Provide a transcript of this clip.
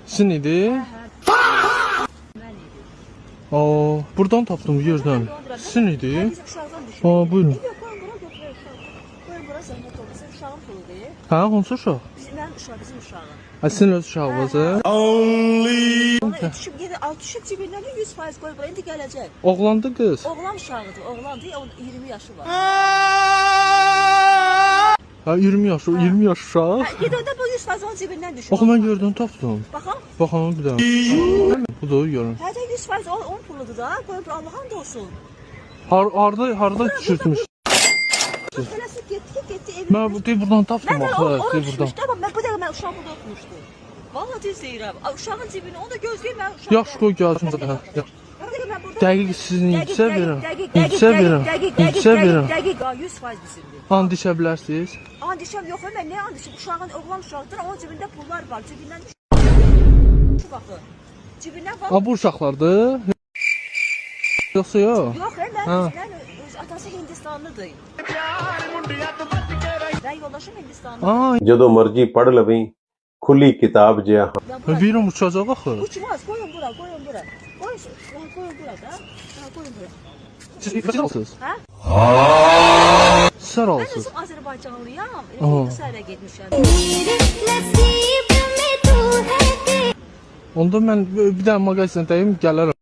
Sizin idi? Aa, buradan tapdım yerdən. Sizin idi? Aa, buyurun. Ha, hansı uşaq? Bizim uşağım. Ha, sizin öz uşağınızı? Düşüb gedir, düşüb cibindən 100% qoy bura, indi gələcək. Oğlandı qız? Oğlan uşağıdır, oğlandır, 20 yaşı var. Ha, 20 yaş uşaq. Gedəndə bu 100% onun cibindən düşüb. Baxın, mən yerdən tapdım. Baxın. Baxın, bir daha. Bu da görün. Hə, 100% onun puludur da, qoy bura, Allah'ın da olsun. Harda düşürtmüş? Tələsi getdi, evin. Mən buradan tapdım Mən axı, orada buradan. düşmüşdü, amma mən bu dəqiqə mən uşağım burada oturmuşdu. Vallahi düz deyirəm. Uşağın cibini, onu da gözləyim mən uşağım. Yaxşı, qoy gəlsin zaten. Dəqiq sizin neçə verin? Neçə verin? Neçə verin? Dəqiq, 100% bizimdir. And içə bilərsiniz? And içəm yox, mən nə and içim? Uşağın, oğlan uşaqdır, onun cibində pullar var, cibindən düşür. Şu baxın, cibindən var. Ha, bu uşaqlardır? Yoxsa yox? Yox, mən atası Hindistanlıdır. Ben yoldaşım Hindistanlı. Aa, ਜਦੋਂ ਮਰਜ਼ੀ ਪੜ ਲਵੀਂ ਖੁੱਲੀ ਕਿਤਾਬ ਜਿਹਾ verim uçacaq axı. Uçmaz, koyun bura, koyun bura. Koyun bura da. Koyun bura. Siz İfrasınız? Ha? Sar Ben olsunuz. özüm Azerbaycanlıyam. Aha. Sərə getmişəm. Onda mən bir dənə mağazindəyim, gələrəm.